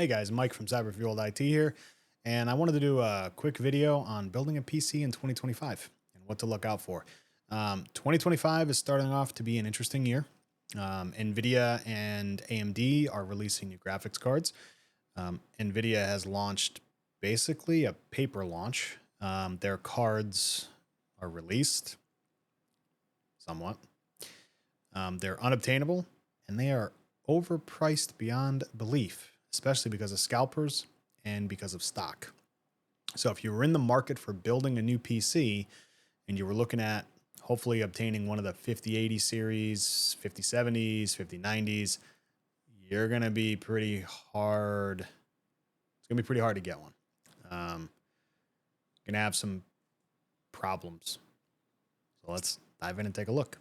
Hey guys, Mike from Cyberfueled IT here, and I wanted to do a quick video on building a PC in 2025 and what to look out for. 2025 is starting off to be an interesting year. NVIDIA and AMD are releasing new graphics cards. NVIDIA has launched basically a paper launch. Their cards are released somewhat. They're unobtainable and they are overpriced beyond belief, especially because of scalpers and because of stock. So if you were in the market for building a new PC and you were looking at hopefully obtaining one of the 5080 series, 5070s, 5090s, you're going to be pretty hard. It's going to be pretty hard to get one. Going to have some problems. So let's dive in and take a look.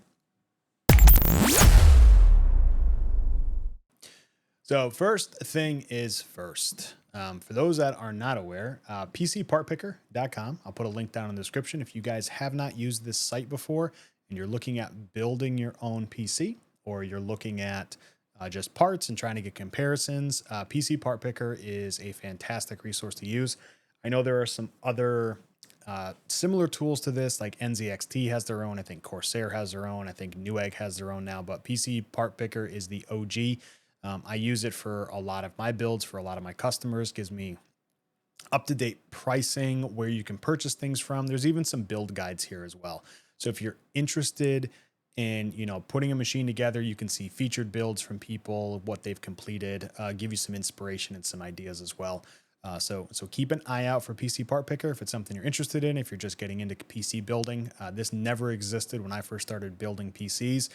So first thing is first. For those that are not aware, PCPartPicker.com. I'll put a link down in the description. If you guys have not used this site before and you're looking at building your own PC, or you're looking at just parts and trying to get comparisons, PCPartPicker is a fantastic resource to use. I know there are some other similar tools to this, like NZXT has their own. I think Corsair has their own. I think Newegg has their own now, but PCPartPicker is the OG. I use it for a lot of my builds, for a lot of my customers. Gives me up-to-date pricing, where you can purchase things from. There's even some build guides here as well. So if you're interested in, putting a machine together, you can see featured builds from people, what they've completed, give you some inspiration and some ideas as well. So keep an eye out for PCPartPicker if it's something you're interested in. If you're just getting into PC building, this never existed when I first started building PCs.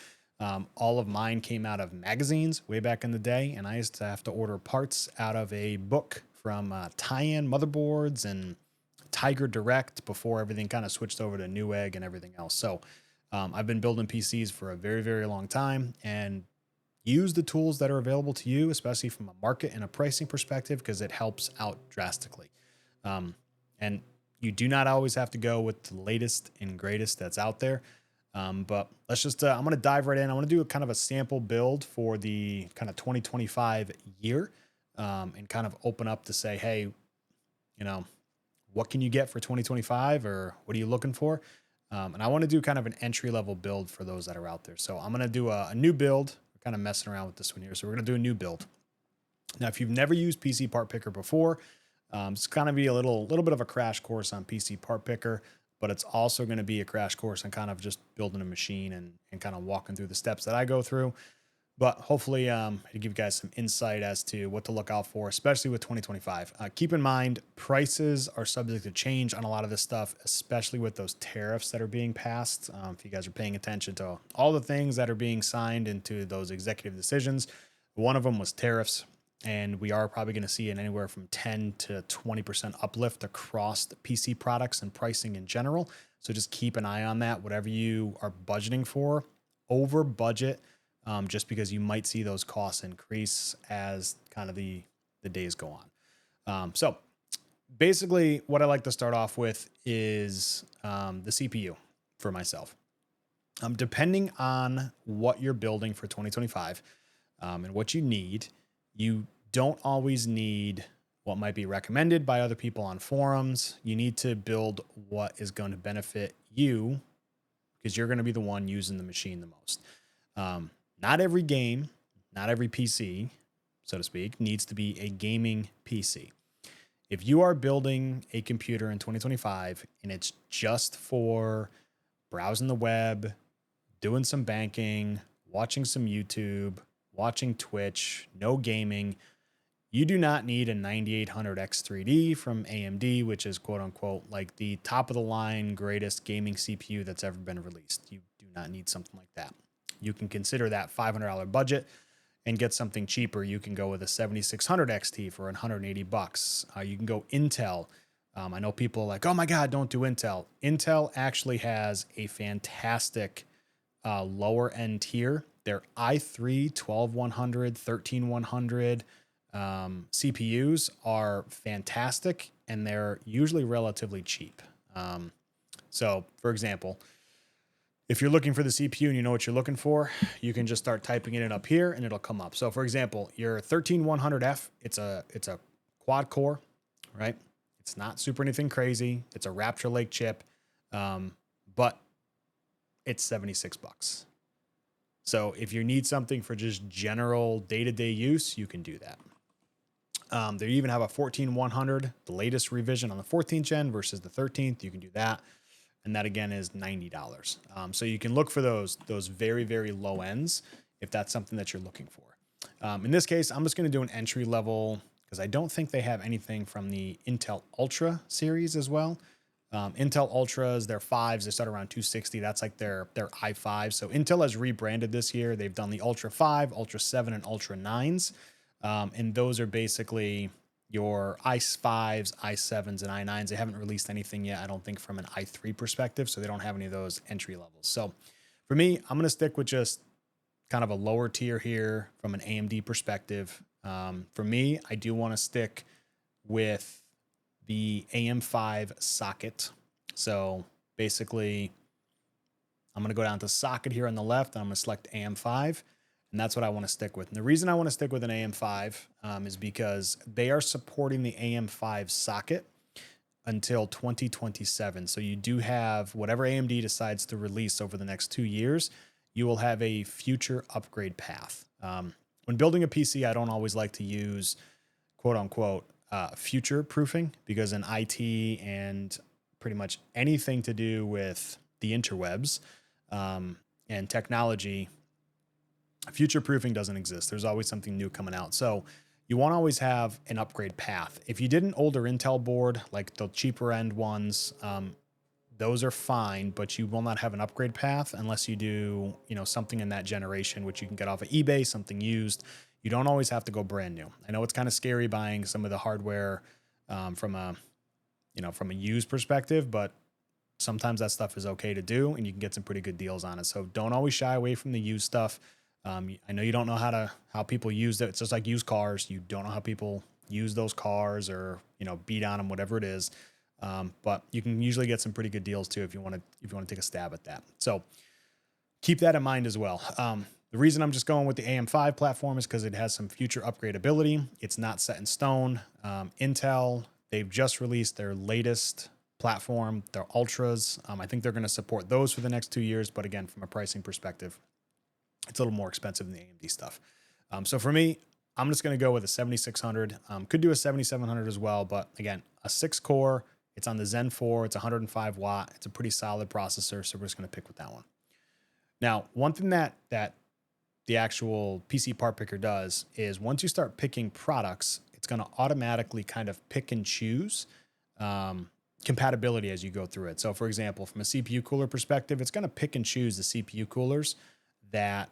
All of mine came out of magazines way back in the day, and I used to have to order parts out of a book from tie-in motherboards and Tiger Direct before everything kind of switched over to Newegg and everything else. So I've been building PCs for a very, very long time, and use the tools that are available to you, especially from a market and a pricing perspective, because it helps out drastically. And you do not always have to go with the latest and greatest that's out there. But let's just, I'm going to dive right in. I want to do a kind of a sample build for the kind of 2025 year, and kind of open up to say, hey, what can you get for 2025, or what are you looking for? And I want to do kind of an entry level build for those that are out there. So I'm going to do a new build. We're kind of messing around with this one here. So we're going to do a new build. Now, if you've never used PCPartPicker before, it's going to be a little bit of a crash course on PCPartPicker, but it's also going to be a crash course on kind of just building a machine and kind of walking through the steps that I go through. But hopefully, to give you guys some insight as to what to look out for, especially with 2025. Keep in mind, prices are subject to change on a lot of this stuff, especially with those tariffs that are being passed. If you guys are paying attention to all the things that are being signed into those executive decisions, one of them was tariffs. And we are probably going to see an anywhere from 10 to 20% uplift across the PC products and pricing in general. So just keep an eye on that. Whatever you are budgeting for, over budget, just because you might see those costs increase as kind of the days go on. So basically what I like to start off with is the CPU for myself. Depending on what you're building for 2025 and what you need, you don't always need what might be recommended by other people on forums. You need to build what is going to benefit you, because you're going to be the one using the machine the most. Not every game, not every PC, so to speak, needs to be a gaming PC. If you are building a computer in 2025 and it's just for browsing the web, doing some banking, watching some YouTube, watching Twitch, no gaming, you do not need a 9800 X3D from AMD, which is quote unquote like the top of the line greatest gaming CPU that's ever been released. You do not need something like that. You can consider that $500 budget and get something cheaper. You can go with a 7600 XT for $180. You can go Intel. I know people are like, oh my God, don't do Intel. Intel actually has a fantastic lower end tier. Their i3 12100, 13100 CPUs are fantastic, and they're usually relatively cheap. So for example, If you're looking for the CPU and you know what you're looking for, you can just start typing it in up here and it'll come up. So for example, your 13100F, it's a quad core, right? It's not super anything crazy. It's a Rapture Lake chip, but it's 76 bucks. So if you need something for just general day-to-day use, you can do that. They even have a 14100, the latest revision on the 14th gen versus the 13th. You can do that. And that again is $90. So you can look for those very, very low ends if that's something that you're looking for. In this case, I'm just going to do an entry level because I don't think they have anything from the Intel Ultra series as well. Intel Ultras, their 5s, they start around 260. That's like their i5. So Intel has rebranded this year. They've done the Ultra 5, Ultra 7, and Ultra 9s. And those are basically your i5s, i7s, and i9s. They haven't released anything yet, I don't think, from an i3 perspective, so they don't have any of those entry levels. So for me, I'm going to stick with just kind of a lower tier here from an AMD perspective. For me, I do want to stick with the AM5 socket. So basically, I'm going to go down to socket here on the left, and I'm going to select AM5. And that's what I want to stick with. And the reason I want to stick with an AM5 is because they are supporting the AM5 socket until 2027. So you do have whatever AMD decides to release over the next 2 years, you will have a future upgrade path. When building a PC, I don't always like to use quote unquote future proofing because in IT and pretty much anything to do with the interwebs and technology, future proofing doesn't exist. There's always something new coming out. So you want to always have an upgrade path. If you did an older Intel board, like the cheaper end ones, those are fine, but you will not have an upgrade path unless you do, something in that generation, which you can get off of eBay, something used. You don't always have to go brand new. I know it's kind of scary buying some of the hardware from a used perspective, but sometimes that stuff is okay to do and you can get some pretty good deals on it. So don't always shy away from the used stuff. I know you don't know how people use it. It's just like used cars. You don't know how people use those cars or, beat on them, whatever it is. But you can usually get some pretty good deals too if you want to take a stab at that. So keep that in mind as well. The reason I'm just going with the AM5 platform is because it has some future upgradability. It's not set in stone. Intel, they've just released their latest platform, their Ultras. I think they're going to support those for the next 2 years. But again, from a pricing perspective, it's a little more expensive than the AMD stuff. So for me, I'm just going to go with a 7600. Could do a 7700 as well. But again, a 6-core. It's on the Zen 4. It's 105 watt. It's a pretty solid processor. So we're just going to pick with that one. Now, one thing that the actual PC part picker does is once you start picking products, it's going to automatically kind of pick and choose compatibility as you go through it. So for example, from a CPU cooler perspective, it's going to pick and choose the CPU coolers that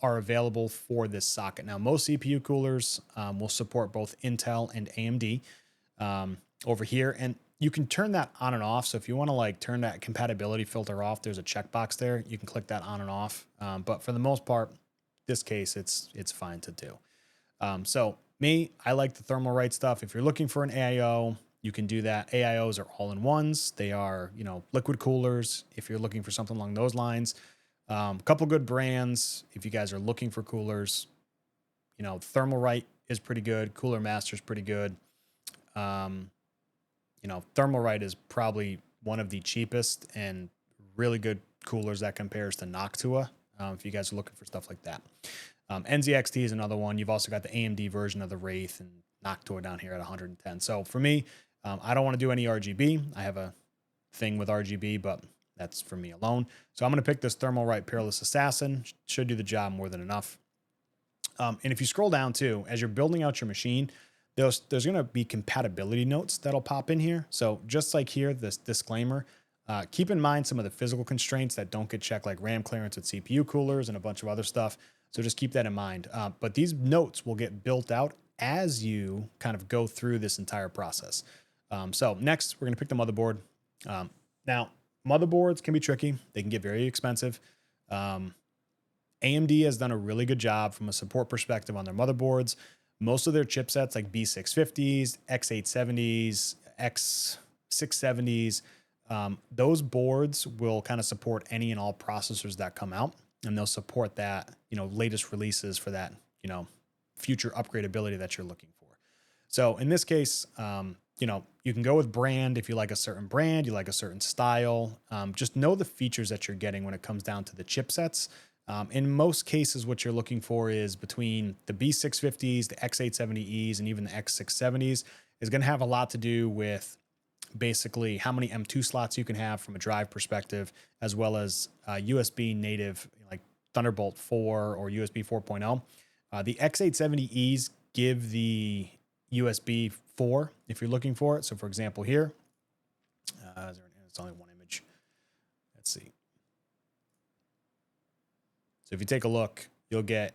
are available for this socket. Now, most CPU coolers will support both Intel and AMD over here, and you can turn that on and off. So if you want to turn that compatibility filter off, there's a checkbox there. You can click that on and off. But for the most part, this case, it's fine to do. So me, I like the thermal right stuff. If you're looking for an AIO, you can do that. AIOs are all-in-ones. They are, liquid coolers. If you're looking for something along those lines, a couple good brands. If you guys are looking for coolers, Thermalright is pretty good. Cooler Master is pretty good. Thermalright is probably one of the cheapest and really good coolers that compares to Noctua. If you guys are looking for stuff like that. NZXT is another one. You've also got the AMD version of the Wraith and Noctua down here at 110. So for me, I don't want to do any RGB. I have a thing with RGB, but that's for me alone. So I'm going to pick this Thermalright Peerless Assassin. Should do the job more than enough. And if you scroll down too, as you're building out your machine, there's going to be compatibility notes that'll pop in here. So just like here, this disclaimer, keep in mind some of the physical constraints that don't get checked, like RAM clearance with CPU coolers and a bunch of other stuff. So just keep that in mind. But these notes will get built out as you kind of go through this entire process. So next, we're going to pick the motherboard. Now, motherboards can be tricky. They can get very expensive. AMD has done a really good job from a support perspective on their motherboards. Most of their chipsets like B650s, X870s, X670s, Those boards will kind of support any and all processors that come out, and they'll support that, latest releases for that, future upgradability that you're looking for. So in this case, you can go with brand if you like a certain brand, you like a certain style. Just know the features that you're getting when it comes down to the chipsets. In most cases, what you're looking for is between the B650s, the X870Es, and even the X670s is going to have a lot to do with basically how many M2 slots you can have from a drive perspective, as well as USB native, like Thunderbolt 4 or USB 4.0. The X870Es give the USB 4 if you're looking for it. So for example, here, it's only one image. Let's see. So if you take a look, you'll get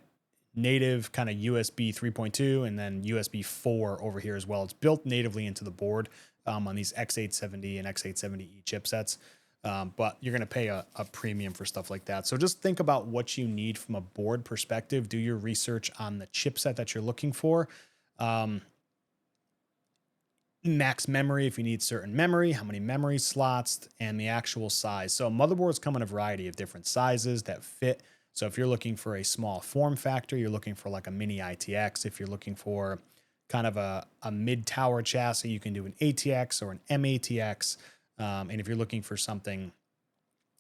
native kind of USB 3.2 and then USB 4 over here as well. It's built natively into the board on these X870 and X870E chipsets. But you're going to pay a premium for stuff like that. So just think about what you need from a board perspective. Do your research on the chipset that you're looking for. Max memory if you need certain memory, how many memory slots, and the actual size. So motherboards come in a variety of different sizes that fit. So if you're looking for a small form factor, you're looking for like a mini ITX. If you're looking for kind of a mid-tower chassis, you can do an ATX or an MATX. And if you're looking for something,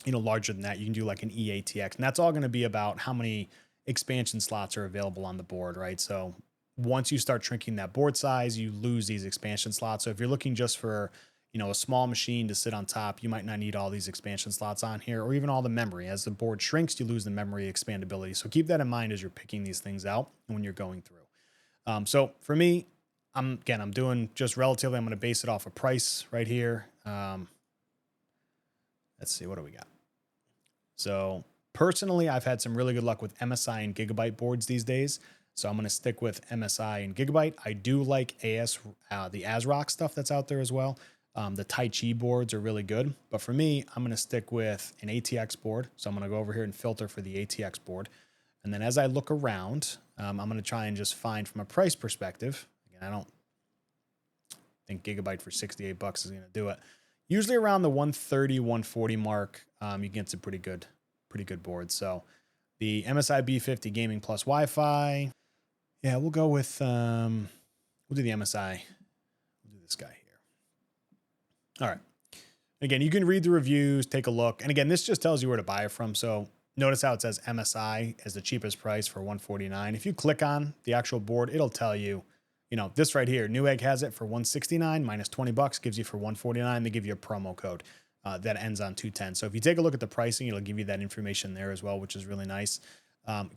larger than that, you can do like an EATX. And that's all going to be about how many expansion slots are available on the board, right? So once you start shrinking that board size, you lose these expansion slots. So if you're looking just for, a small machine to sit on top, you might not need all these expansion slots on here or even all the memory. As the board shrinks, you lose the memory expandability. So keep that in mind as you're picking these things out when you're going through. So for me, I'm doing just relatively, I'm going to base it off a price right here. Let's see, what do we got? So personally, I've had some really good luck with MSI and Gigabyte boards these days. So I'm going to stick with MSI and Gigabyte. I do like the ASRock stuff that's out there as well. The Tai Chi boards are really good. But for me, I'm going to stick with an ATX board. So I'm going to go over here and filter for the ATX board. And then as I look around, I'm going to try and just find from a price perspective. Again, I don't think Gigabyte for $68 is going to do it. Usually around the 130, 140 mark, you can get some pretty good boards. So the MSI B50 Gaming Plus Wi-Fi. Yeah, we'll go with, we'll do the MSI. We'll do this guy here. All right. Again, you can read the reviews, take a look. And again, this just tells you where to buy it from. So notice how it says MSI as the cheapest price for $149. If you click on the actual board, it'll tell you, this right here, Newegg has it for $169 minus $20 gives you for $149. They give you a promo code that ends on 210. So if you take a look at the pricing, it'll give you that information there as well, which is really nice.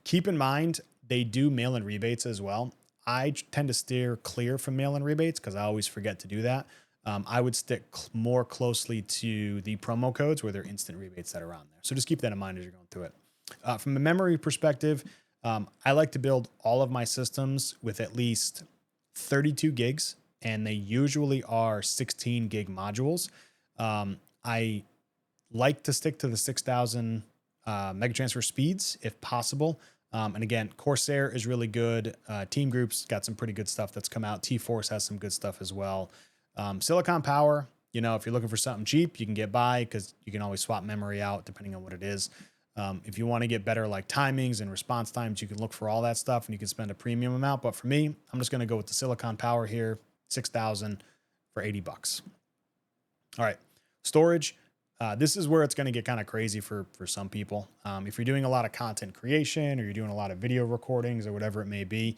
Keep in mind, they do mail-in rebates as well. I tend to steer clear from mail-in rebates because I always forget to do that. I would stick more closely to the promo codes where there are instant rebates that are on there. So just keep that in mind as you're going through it. From a memory perspective, I like to build all of my systems with at least 32 gigs, and they usually are 16 gig modules. I like to stick to the 6,000 megatransfer speeds if possible. And again, Corsair is really good. Team Group's got some pretty good stuff that's come out. T-Force has some good stuff as well. Silicon Power, if you're looking for something cheap, you can get by because you can always swap memory out depending on what it is. If you want to get better like timings and response times, you can look for all that stuff and you can spend a premium amount. But for me, I'm just going to go with the Silicon Power here, 6,000 for $80. All right. Storage. This is where it's going to get kind of crazy for some people. If you're doing a lot of content creation or you're doing a lot of video recordings or whatever it may be,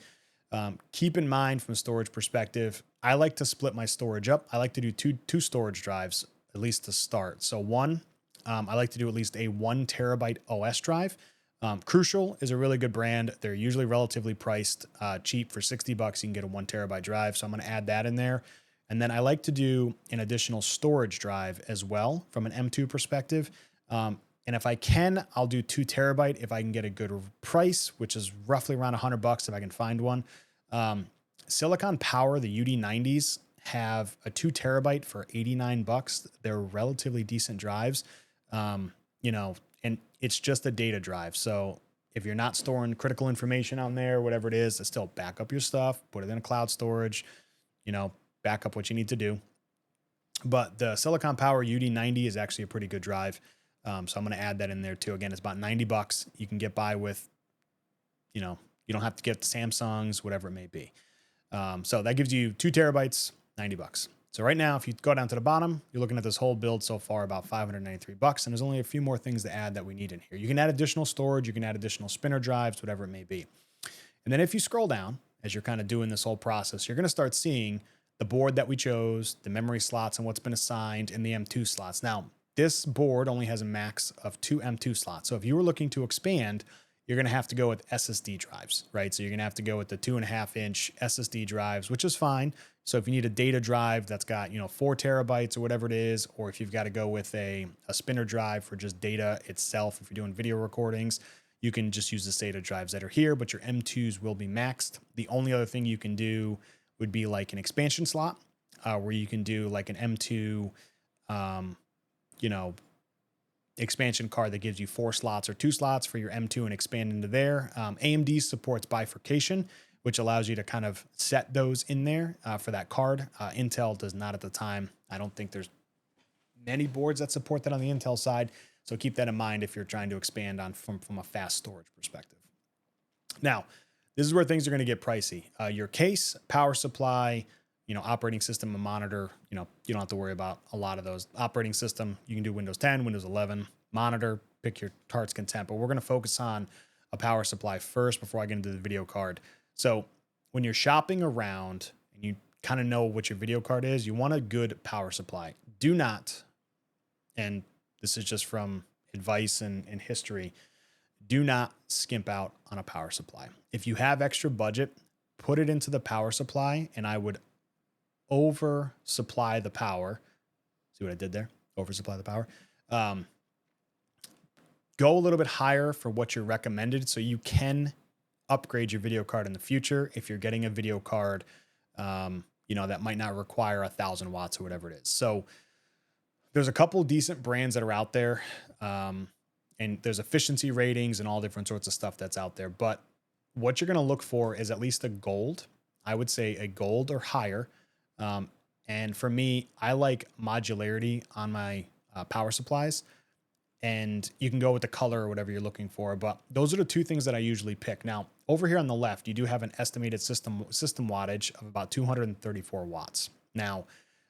keep in mind from a storage perspective, I like to split my storage up. I like to do two storage drives, at least to start. So one, I like to do at least a 1 terabyte OS drive. Crucial is a really good brand. They're usually relatively priced cheap. For $60, you can get a 1 terabyte drive. So I'm going to add that in there. And then I like to do an additional storage drive as well from an M2 perspective. And if I can, I'll do 2 terabyte if I can get a good price, which is roughly around $100 if I can find one. Silicon Power, the UD90s, have a 2 terabyte for $89. They're relatively decent drives, and it's just a data drive. So if you're not storing critical information on there, whatever it is, still back up your stuff, put it in a cloud storage, back up what you need to do. But the Silicon Power UD90 is actually a pretty good drive. So I'm going to add that in there too. Again, it's about $90. You can get by with, you know, you don't have to get the Samsungs, whatever it may be. So that gives you 2 terabytes, $90. So right now, if you go down to the bottom, you're looking at this whole build so far about $593, and there's only a few more things to add that we need in here. You can add additional storage, you can add additional spinner drives, whatever it may be. And then if you scroll down, as you're kind of doing this whole process, you're going to start seeing the board that we chose, the memory slots and what's been assigned, and the M2 slots. Now, this board only has a max of 2 M2 slots. So if you were looking to expand, you're going to have to go with SSD drives, right? So you're going to have to go with the 2.5-inch SSD drives, which is fine. So if you need a data drive that's got, 4 terabytes or whatever it is, or if you've got to go with a spinner drive for just data itself, if you're doing video recordings, you can just use the SATA drives that are here, but your M2s will be maxed. The only other thing you can do would be like an expansion slot, where you can do like an M2, expansion card that gives you 4 slots or 2 slots for your M2 and expand into there. AMD supports bifurcation, which allows you to kind of set those in there for that card. Intel does not at the time. I don't think there's many boards that support that on the Intel side. So keep that in mind if you're trying to expand on from a fast storage perspective. Now, this is where things are going to get pricey. Your case, power supply, operating system and monitor, you don't have to worry about a lot of those. Operating system, you can do Windows 10, Windows 11, monitor, pick your heart's content, but we're going to focus on a power supply first before I get into the video card. So when you're shopping around and you kind of know what your video card is, you want a good power supply. Do not, and this is just from advice and history, do not skimp out on a power supply. If you have extra budget, put it into the power supply, and I would oversupply the power. See what I did there? Oversupply the power. Go a little bit higher for what you're recommended so you can upgrade your video card in the future if you're getting a video card, that might not require 1,000 watts or whatever it is. So there's a couple decent brands that are out there, and there's efficiency ratings and all different sorts of stuff that's out there. But what you're going to look for is at least a gold. I would say a gold or higher. And for me, I like modularity on my power supplies. And you can go with the color or whatever you're looking for. But those are the 2 things that I usually pick. Now, over here on the left, you do have an estimated system wattage of about 234 watts. Now,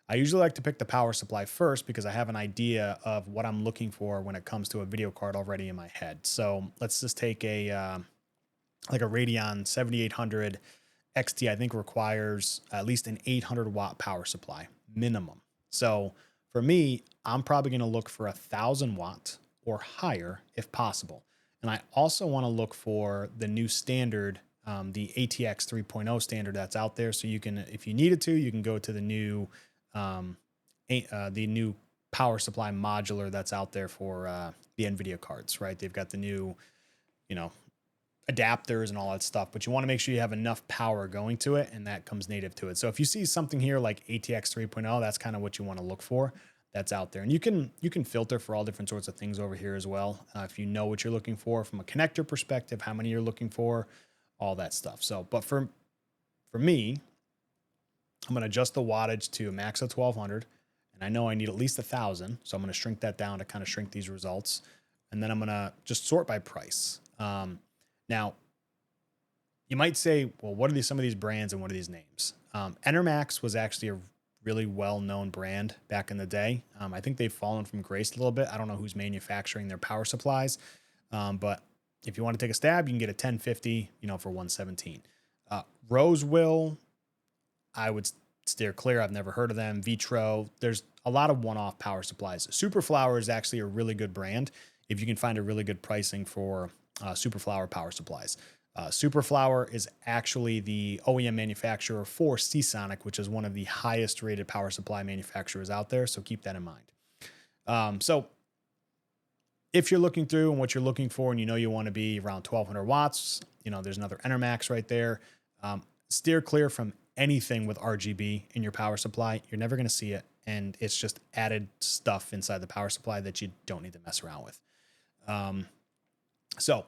I usually like to pick the power supply first because I have an idea of what I'm looking for when it comes to a video card already in my head. So let's just take a Radeon 7800 XT. I think requires at least an 800 watt power supply minimum. So for me, I'm probably going to look for 1,000 watt or higher if possible. And I also want to look for the new standard, the ATX 3.0 standard that's out there. So you can, if you needed to, you can go to the new power supply modular that's out there for the NVIDIA cards, right? They've got the new, adapters and all that stuff, but you want to make sure you have enough power going to it, and that comes native to it. So if you see something here like ATX 3.0, that's kind of what you want to look for. That's out there, and you can filter for all different sorts of things over here as well. If you know what you're looking for from a connector perspective, how many you're looking for, all that stuff. So, but for me, I'm going to adjust the wattage to a max of 1,200, and I know I need at least 1,000, so I'm going to shrink that down to kind of shrink these results, and then I'm going to just sort by price. Now, you might say, well, what are some of these brands and what are these names? Enermax was actually a really well-known brand back in the day. I think they've fallen from grace a little bit. I don't know who's manufacturing their power supplies, but if you want to take a stab, you can get a 1050, for 117. Rosewill, I would steer clear. I've never heard of them. Vitro, there's a lot of one-off power supplies. Superflower is actually a really good brand if you can find a really good pricing for Superflower power supplies. Superflower is actually the OEM manufacturer for Seasonic, which is one of the highest rated power supply manufacturers out there. So keep that in mind. So if you're looking through and what you're looking for, and you want to be around 1,200 watts, there's another Enermax right there. Steer clear from anything with RGB in your power supply. You're never going to see it. And it's just added stuff inside the power supply that you don't need to mess around with. So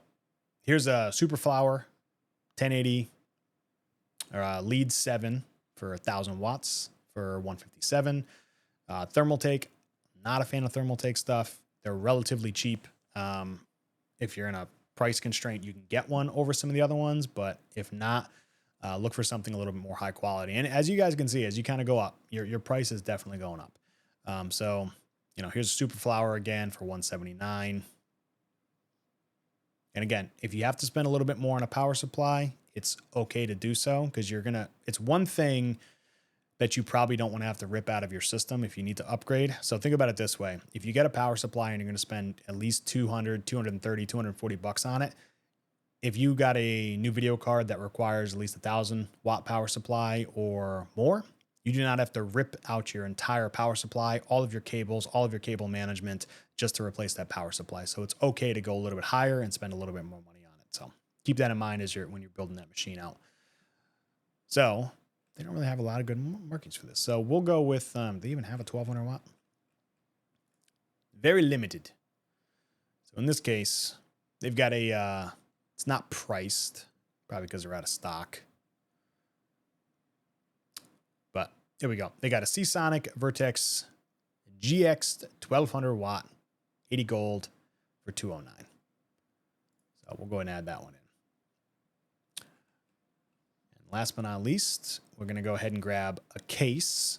here's a Superflower 1080 or Lead 7 for 1,000 watts for 157. Thermaltake, not a fan of Thermaltake stuff. They're relatively cheap. If you're in a price constraint, you can get one over some of the other ones, but if not, look for something a little bit more high quality. And as you guys can see, as you kind of go up, your price is definitely going up. So, here's a Super Flower again for $179. And again, if you have to spend a little bit more on a power supply, it's okay to do so, because it's one thing that you probably don't want to have to rip out of your system if you need to upgrade. So think about it this way. If you get a power supply and you're going to spend at least 200, 230, 240 bucks on it, if you got a new video card that requires at least 1,000-watt power supply or more, you do not have to rip out your entire power supply, all of your cables, all of your cable management, just to replace that power supply. So it's okay to go a little bit higher and spend a little bit more money on it. So keep that in mind when you're building that machine out. So they don't really have a lot of good markings for this. So we'll go with, they even have a 1,200 watt. Very limited. So in this case, they've got it's not priced, probably because they're out of stock. But here we go. They got a Seasonic Vertex GX 1,200 watt, 80 gold for $209. So we'll go ahead and add that one in. Last but not least, we're going to go ahead and grab a case.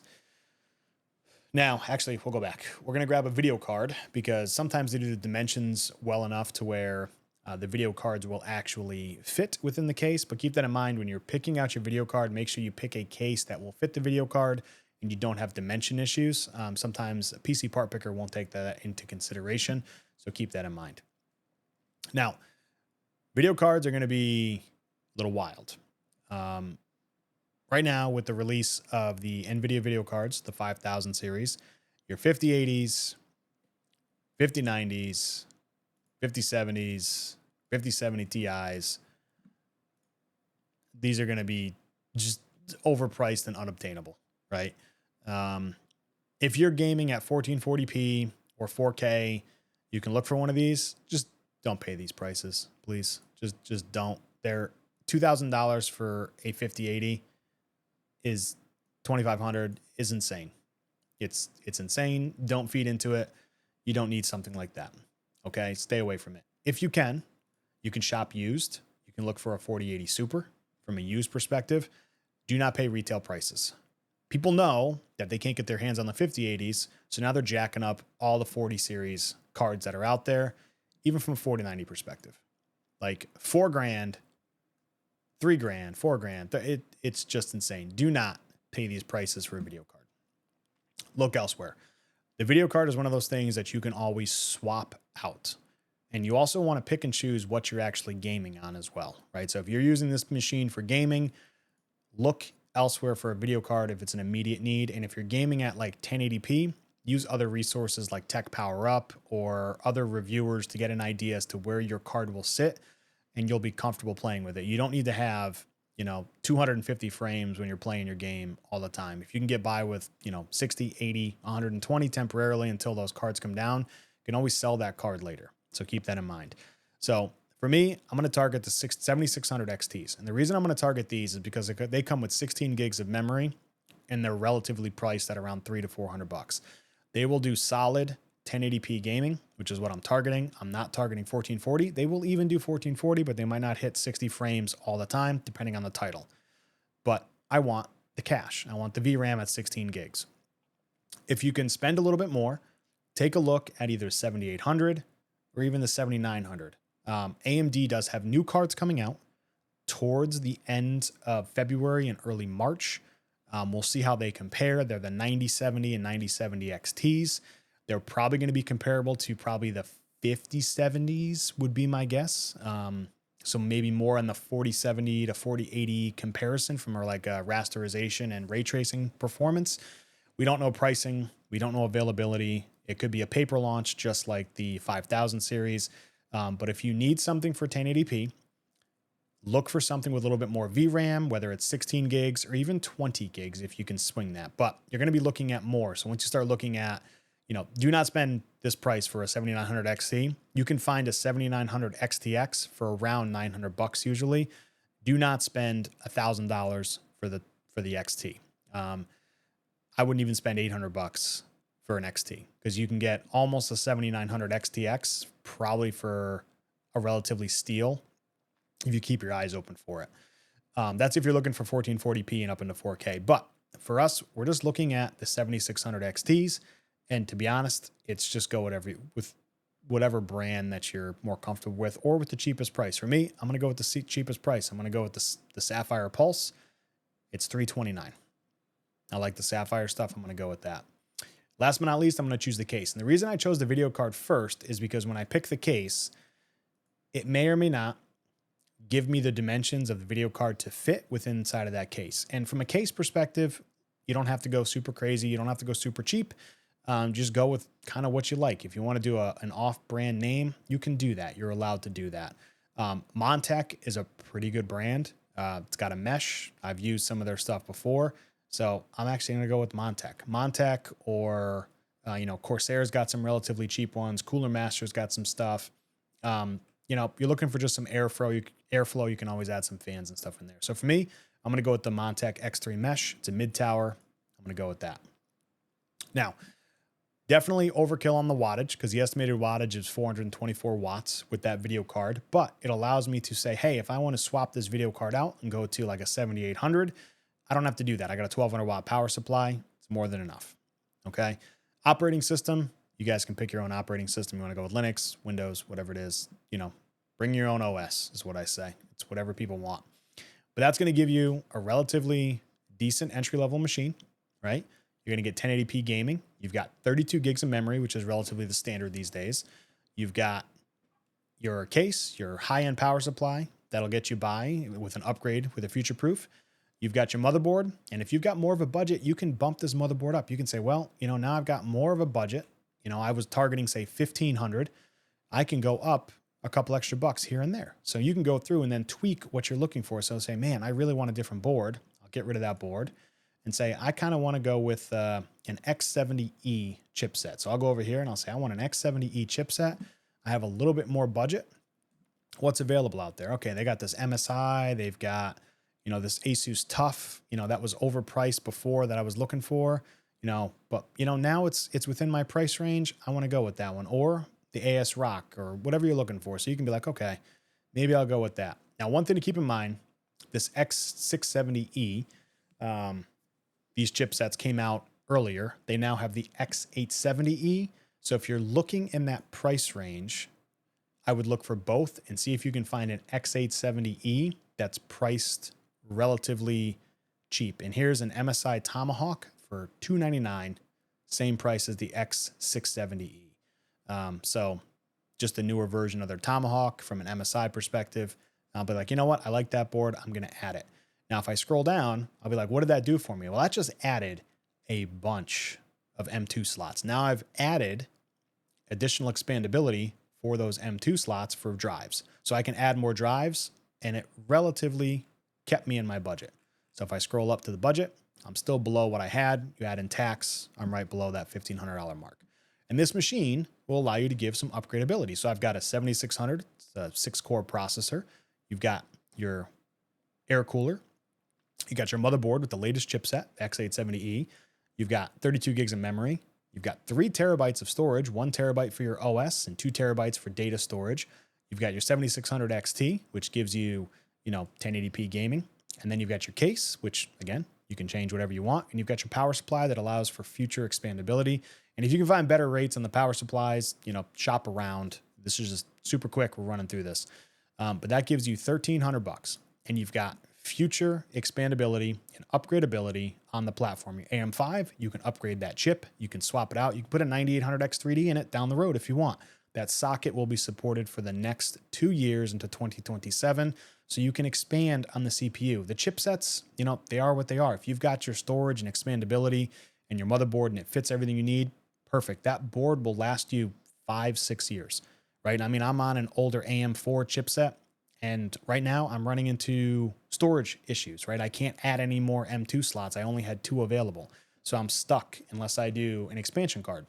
Now, actually, we'll go back. We're going to grab a video card, because sometimes they do the dimensions well enough to where the video cards will actually fit within the case. But keep that in mind when you're picking out your video card. Make sure you pick a case that will fit the video card and you don't have dimension issues. Sometimes PC Part Picker won't take that into consideration, so keep that in mind. Now, video cards are going to be a little wild. Right now, with the release of the NVIDIA video cards, the 5000 series, your 5080s, 5090s, 5070s, 5070 Ti's, these are going to be just overpriced and unobtainable, right? If you're gaming at 1440p or 4K, you can look for one of these. Just don't pay these prices, please. Just don't. They're $2,000 for a 5080 is $2,500 is insane. It's insane. Don't feed into it. You don't need something like that. Okay, stay away from it. If you can shop used. You can look for a 4080 Super from a used perspective. Do not pay retail prices. People know that they can't get their hands on the 5080s, so now they're jacking up all the 40 series cards that are out there, even from a 4090 perspective. Like $4,000, $3,000, $4,000. It's just insane. Do not pay these prices for a video card. Look elsewhere. The video card is one of those things that you can always swap out. And you also want to pick and choose what you're actually gaming on as well, right? So if you're using this machine for gaming, look elsewhere for a video card if it's an immediate need. And if you're gaming at like 1080p, use other resources like Tech Power Up or other reviewers to get an idea as to where your card will sit, and you'll be comfortable playing with it. You don't need to have, 250 frames when you're playing your game all the time. If you can get by with, 60, 80, 120 temporarily until those cards come down, you can always sell that card later. So keep that in mind. So for me, I'm going to target the 7600 XTs. And the reason I'm going to target these is because they come with 16 gigs of memory, and they're relatively priced at around $300 to $400. They will do solid 1080p gaming, which is what I'm targeting. I'm not targeting 1440. They will even do 1440, but they might not hit 60 frames all the time, depending on the title. But I want the cache. I want the VRAM at 16 gigs. If you can spend a little bit more, take a look at either 7800 or even the 7900. AMD does have new cards coming out towards the end of February and early March. We'll see how they compare. They're the 9070 and 9070 XTs. They're probably going to be comparable to probably the 5070s would be my guess. So maybe more on the 4070 to 4080 comparison from our rasterization and ray tracing performance. We don't know pricing. We don't know availability. It could be a paper launch just like the 5000 series. But if you need something for 1080p, look for something with a little bit more VRAM, whether it's 16 gigs or even 20 gigs if you can swing that. But you're going to be looking at more. So once you start looking at, do not spend this price for a 7900 XT. You can find a 7900 XTX for around $900 usually. Do not spend $1,000 for the XT. I wouldn't even spend $800 for an XT, because you can get almost a 7900 XTX probably for a relatively steal if you keep your eyes open for it. That's if you're looking for 1440p and up into 4K. But for us, we're just looking at the 7600 XTs. And to be honest, it's just go with whatever brand that you're more comfortable with, or with the cheapest price. For me, I'm going to go with the cheapest price. I'm going to go with the Sapphire Pulse. It's $329. I like the Sapphire stuff. I'm going to go with that. Last but not least, I'm going to choose the case. And the reason I chose the video card first is because when I pick the case, it may or may not give me the dimensions of the video card to fit within inside of that case. And from a case perspective, you don't have to go super crazy. You don't have to go super cheap. Just go with kind of what you like. If you want to do an off-brand name, you can do that. You're allowed to do that. Montech is a pretty good brand. It's got a mesh. I've used some of their stuff before. So I'm actually going to go with Montech. Montech, or, Corsair's got some relatively cheap ones. Cooler Master's got some stuff. You're looking for just some airflow. You can always add some fans and stuff in there. So for me, I'm going to go with the Montech X3 mesh. It's a mid-tower. I'm going to go with that. Now, definitely overkill on the wattage, because the estimated wattage is 424 watts with that video card, but it allows me to say, hey, if I want to swap this video card out and go to like a 7800, I don't have to do that. I got a 1200 watt power supply. It's more than enough. Okay. Operating system, you guys can pick your own operating system. You want to go with Linux, Windows, whatever it is, bring your own OS is what I say. It's whatever people want. But that's going to give you a relatively decent entry-level machine, right? You're going to get 1080p gaming. You've got 32 gigs of memory, which is relatively the standard these days. You've got your case, your high-end power supply that'll get you by with an upgrade with a future-proof. You've got your motherboard, and if you've got more of a budget, you can bump this motherboard up. You can say, well, now I've got more of a budget. I was targeting, say, 1500. I can go up a couple extra bucks here and there. So you can go through and then tweak what you're looking for. So say, man, I really want a different board. I'll get rid of that board and say, I kind of want to go with an X70E chipset. So I'll go over here and I'll say, I want an X70E chipset. I have a little bit more budget. What's available out there? Okay, they got this MSI. They've got, this Asus TUF, that was overpriced before that I was looking for, but now it's within my price range. I want to go with that one, or the AS Rock, or whatever you're looking for. So you can be like, okay, maybe I'll go with that. Now, one thing to keep in mind, this X670E, these chipsets came out earlier. They now have the X870E. So if you're looking in that price range, I would look for both and see if you can find an X870E that's priced relatively cheap. And here's an MSI Tomahawk for $299, same price as the X670E. So just a newer version of their Tomahawk from an MSI perspective. I'll be like, you know what? I like that board. I'm going to add it. Now, if I scroll down, I'll be like, what did that do for me? Well, that just added a bunch of M2 slots. Now I've added additional expandability for those M2 slots for drives. So I can add more drives, and it relatively kept me in my budget. So if I scroll up to the budget, I'm still below what I had. You add in tax, I'm right below that $1,500 mark. And this machine will allow you to give some upgradability. So I've got a 7600, it's a 6-core processor. You've got your air cooler. You got your motherboard with the latest chipset, X870E. You've got 32 gigs of memory. You've got 3 terabytes of storage, 1 terabyte for your OS and 2 terabytes for data storage. You've got your 7600 XT, which gives you, 1080p gaming. And then you've got your case, which again, you can change whatever you want. And you've got your power supply that allows for future expandability. And if you can find better rates on the power supplies, shop around. This is just super quick. We're running through this. But that gives you $1,300, and you've got future expandability and upgradability on the platform. Your AM5, you can upgrade that chip. You can swap it out. You can put a 9800X3D in it down the road if you want. That socket will be supported for the next 2 years into 2027. So you can expand on the CPU. The chipsets, they are what they are. If you've got your storage and expandability and your motherboard and it fits everything you need, perfect. That board will last you 5-6 years, right? I mean, I'm on an older AM4 chipset, and right now I'm running into storage issues, right? I can't add any more M2 slots. I only had 2 available. So I'm stuck unless I do an expansion card.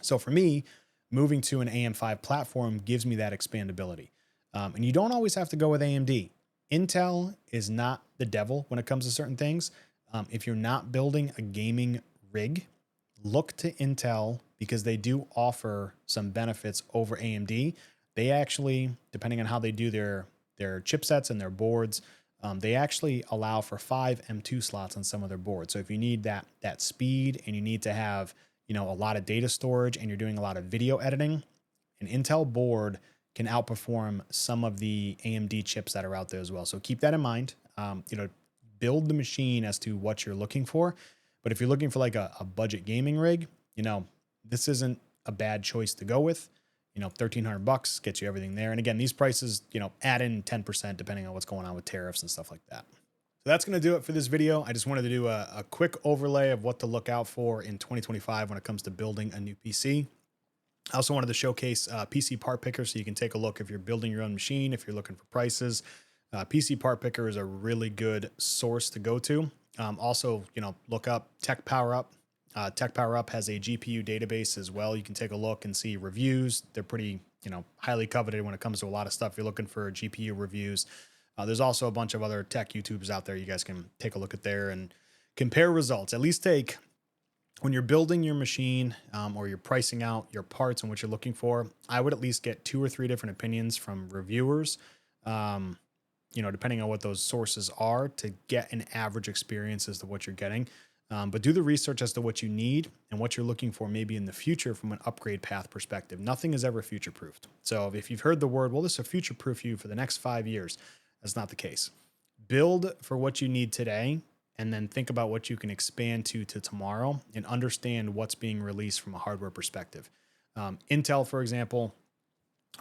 So for me, moving to an AM5 platform gives me that expandability. And you don't always have to go with AMD. Intel is not the devil when it comes to certain things. If you're not building a gaming rig, look to Intel because they do offer some benefits over AMD. They actually, depending on how they do their chipsets and their boards, they actually allow for 5 M2 slots on some of their boards. So if you need that speed and you need to have, you know, a lot of data storage and you're doing a lot of video editing, an Intel board can outperform some of the AMD chips that are out there as well. So keep that in mind. You know, build the machine as to what you're looking for. But if you're looking for like a budget gaming rig, you know, this isn't a bad choice to go with. You know, $1,300 gets you everything there. And again, these prices, you know, add in 10% depending on what's going on with tariffs and stuff like that. So that's going to do it for this video. I just wanted to do a quick overlay of what to look out for in 2025 when it comes to building a new PC. I also wanted to showcase PC Part Picker so you can take a look if you're building your own machine, if you're looking for prices. PC Part Picker is a really good source to go to. Also, you know, look up Tech Power Up. Tech Power Up has a GPU database as well. You can take a look and see reviews. They're pretty, you know, highly coveted when it comes to a lot of stuff. If you're looking for GPU reviews. There's also a bunch of other tech YouTubers out there. You guys can take a look at there and compare results. At least take, when you're building your machine or you're pricing out your parts and what you're looking for, I would at least get 2 or 3 different opinions from reviewers, you know, depending on what those sources are, to get an average experience as to what you're getting. But do the research as to what you need and what you're looking for maybe in the future from an upgrade path perspective. Nothing is ever future-proofed. So if you've heard the word, well, this will future-proof you for the next 5 years, that's not the case. Build for what you need today and then think about what you can expand to tomorrow and understand what's being released from a hardware perspective. Intel, for example,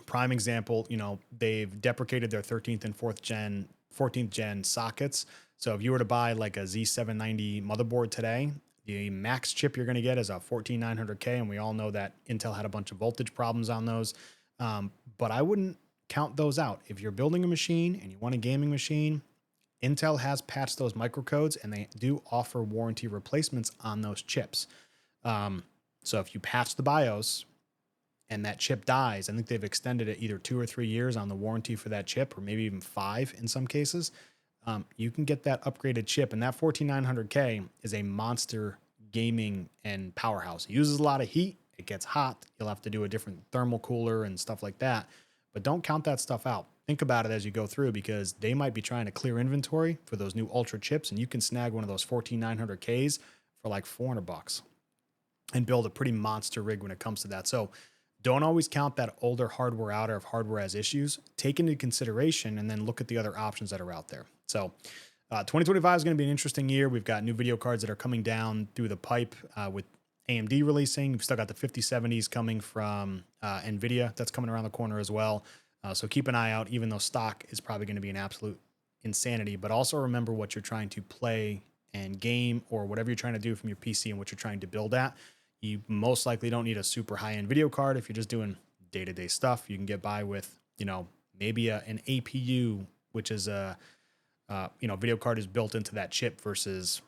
prime example, you know, they've deprecated their 13th and 14th gen sockets. So if you were to buy like a Z790 motherboard today, the max chip you're going to get is a 14900K. And we all know that Intel had a bunch of voltage problems on those. But I wouldn't count those out. If you're building a machine and you want a gaming machine, Intel has patched those microcodes and they do offer warranty replacements on those chips. So if you patch the BIOS and that chip dies, I think they've extended it either 2 or 3 years on the warranty for that chip, or maybe even 5 in some cases. You can get that upgraded chip, and that 14900K is a monster gaming and powerhouse. It uses a lot of heat. It gets hot. You'll have to do a different thermal cooler and stuff like that. But don't count that stuff out. Think about it as you go through, because they might be trying to clear inventory for those new Ultra chips, and you can snag one of those 14900Ks for like $400 and build a pretty monster rig when it comes to that. So don't always count that older hardware out, or if hardware has issues, take into consideration and then look at the other options that are out there. So 2025 is going to be an interesting year. We've got new video cards that are coming down through the pipe with AMD releasing. We've still got the 5070s coming from NVIDIA. That's coming around the corner as well. So keep an eye out, even though stock is probably going to be an absolute insanity. But also remember what you're trying to play and game, or whatever you're trying to do from your PC and what you're trying to build at. You most likely don't need a super high-end video card. If you're just doing day-to-day stuff, you can get by with, you know, maybe an APU, which is a, you know, video card is built into that chip versus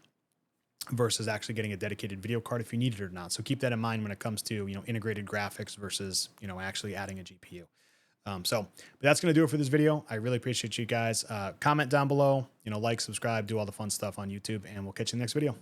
actually getting a dedicated video card if you need it or not. So keep that in mind when it comes to, you know, integrated graphics versus, you know, actually adding a GPU. But that's going to do it for this video. I really appreciate you guys. Comment down below, you know, like, subscribe, do all the fun stuff on YouTube, and we'll catch you in the next video.